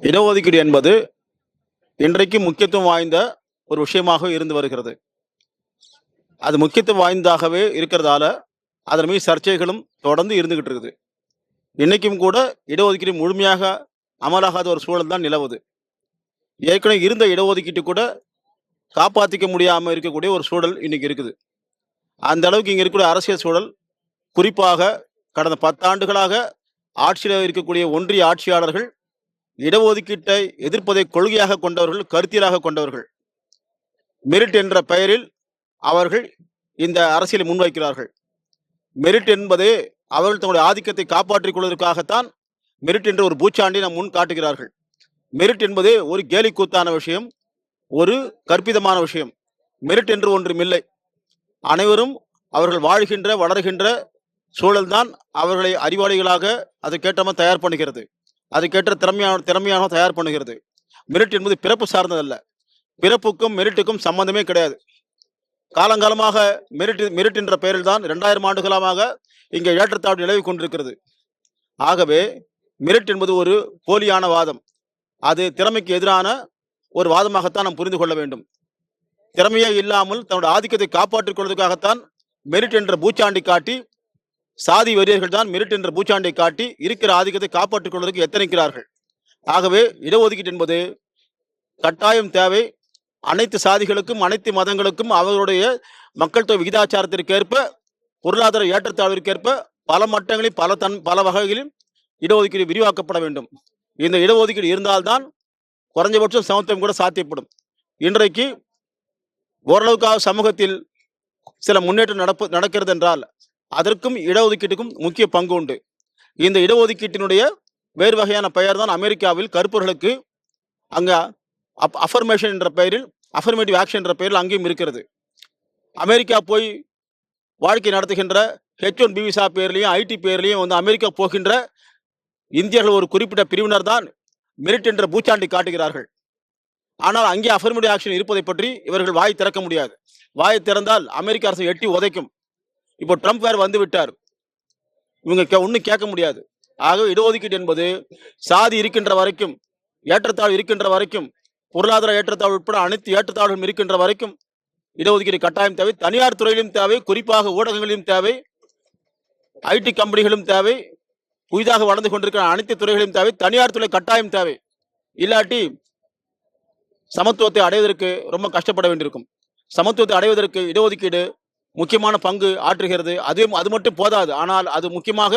இடஒதுக்கீடு என்பது இன்றைக்கு முக்கியத்துவம் வாய்ந்த ஒரு விஷயமாக இருந்து வருகிறது. அது முக்கியத்துவம் வாய்ந்ததாகவே இருக்கிறதால, அதன் மீது சர்ச்சைகளும் தொடர்ந்து இருந்துகிட்டு இருக்குது. இன்னைக்கும் கூட இடஒதுக்கீடு முழுமையாக அமலாகாத ஒரு சூழல் தான் நிலவுது. ஏற்கனவே இருந்த இடஒதுக்கீட்டு கூட காப்பாற்றிக்க முடியாமல் இருக்கக்கூடிய ஒரு சூழல் இன்னைக்கு இருக்குது. அந்த அளவுக்கு இங்கே இருக்கக்கூடிய அரசியல் சூழல், குறிப்பாக கடந்த 10 ஆண்டுகளாக ஆட்சியில் இருக்கக்கூடிய ஒன்றிய ஆட்சியாளர்கள் இடஒதுக்கீட்டை எதிர்ப்பதை கொள்கையாக கொண்டவர்கள், கருத்தியலாக கொண்டவர்கள். மெரிட் என்ற பெயரில் அவர்கள் இந்த அரசியலை முன்வைக்கிறார்கள். மெரிட் என்பதே அவர்கள் தங்களுடைய ஆதிக்கத்தை காப்பாற்றிக் கொள்வதற்காகத்தான் மெரிட் என்ற ஒரு பூச்சாண்டி நம் முன் காட்டுகிறார்கள். மெரிட் என்பதே ஒரு கேலி கூத்தான விஷயம், ஒரு கற்பிதமான விஷயம். மெரிட் என்று ஒன்றுமில்லை. அனைவரும் அவர்கள் வாழ்கின்ற வளர்கின்ற சூழல்தான் அவர்களை அறிவாளிகளாக அதுக்கேற்றமாக தயார் பண்ணுகிறது, அதுக்கேற்ற திறமையான தயார் பண்ணுகிறது. மெரிட் என்பது பிறப்பு சார்ந்ததல்ல. பிறப்புக்கும் மெரிட்டுக்கும் சம்பந்தமே கிடையாது. காலங்காலமாக மெரிட் என்ற பெயரில் தான் 2000 ஆண்டுகாலமாக இங்கே ஏற்றத்தாழ்வு நிலவி கொண்டிருக்கிறது. ஆகவே மெரிட் என்பது ஒரு போலியான வாதம். அது திறமைக்கு எதிரான ஒரு வாதமாகத்தான் நாம் புரிந்து கொள்ள வேண்டும். திறமையே இல்லாமல் தன்னுடைய ஆதிக்கத்தை காப்பாற்றிக் கொள்வதற்காகத்தான் மெரிட் என்ற பூச்சாண்டி காட்டி, சாதி வெறியர்கள் தான் மெரிட் என்ற பூச்சாண்டை காட்டி இருக்கிற ஆதிக்கத்தை காப்பாற்றிக் கொள்வதற்கு எத்தனைக்கிறார்கள். ஆகவே இடஒதுக்கீடு என்பது கட்டாயம் தேவை. அனைத்து சாதிகளுக்கும், அனைத்து மதங்களுக்கும் அவர்களுடைய மக்கள் தொகை விகிதாச்சாரத்திற்கேற்ப, பொருளாதார ஏற்றத்தாழ்விற்கேற்ப பல மட்டங்களில் பல வகைகளில் இடஒதுக்கீடு விரிவாக்கப்பட வேண்டும். இந்த இடஒதுக்கீடு இருந்தால்தான் குறைஞ்சபட்சம் சமத்துவம் கூட சாத்தியப்படும். இன்றைக்கு ஓரளவுக்காக சமூகத்தில் சில முன்னேற்றம் நடக்கிறது என்றால் அதற்கும் இடஒதுக்கீட்டுக்கும் முக்கிய பங்கு உண்டு. இந்த இடஒதுக்கீட்டினுடைய வேறு வகையான பெயர் தான் அமெரிக்காவில் கருப்பர்களுக்கு அங்கே அஃபர்மேஷன் என்ற பெயரில், அஃபர்மேட்டிவ் ஆக்ஷன் என்ற பெயரில் அங்கேயும் இருக்கிறது. அமெரிக்கா போய் வாழ்க்கை நடத்துகின்ற H1B விசா பேர்லையும் ஐடி பேர்லையும் அமெரிக்கா போகின்ற இந்தியர்கள் ஒரு குறிப்பிட்ட பிரிவினர் தான் மெரிட் என்ற பூச்சாண்டி காட்டுகிறார்கள். ஆனால் அங்கே அஃபர்மேட்டிவ் ஆக்ஷன் இருப்பதை பற்றி இவர்கள் வாய் திறக்க முடியாது. வாய் திறந்தால் அமெரிக்க அரசு எட்டி உதைக்கும். இப்போ ட்ரம்ப் வேறு வந்து விட்டார், இவங்க ஒன்றும் கேட்க முடியாது. ஆகவே இடஒதுக்கீடு என்பது சாதி இருக்கின்ற வரைக்கும், ஏற்றத்தாழ்வு இருக்கின்ற வரைக்கும், பொருளாதார ஏற்றத்தாழ்வு உட்பட அனைத்து ஏற்றத்தாழ்வுகளும் இருக்கின்ற வரைக்கும் இடஒதுக்கீடு கட்டாயம் தேவை. தனியார் துறையிலும் தேவை, குறிப்பாக ஊடகங்களிலும் தேவை, ஐடி கம்பெனிகளும் தேவை, புதிதாக வளர்ந்து கொண்டிருக்கிற அனைத்து துறைகளிலும் தேவை. தனியார் துறை கட்டாயம் தேவை. இல்லாட்டி சமத்துவத்தை அடைவதற்கு ரொம்ப கஷ்டப்பட வேண்டியிருக்கும். சமத்துவத்தை அடைவதற்கு இடஒதுக்கீடு முக்கியமான பங்கு ஆற்றுகிறது. அது மட்டும் போதாது, ஆனால் அது முக்கியமாக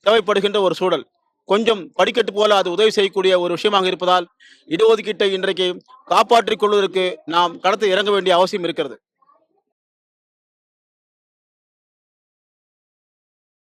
தேவைப்படுகின்ற ஒரு சூழல். கொஞ்சம் படிக்கட்டு போல அது உதவி செய்யக்கூடிய ஒரு விஷயமாக இருப்பதால் இடஒதுக்கீட்டை இன்றைக்கு காப்பாற்றிக் கொள்வதற்கு நாம் களத்தில் இறங்க வேண்டிய அவசியம் இருக்கிறது.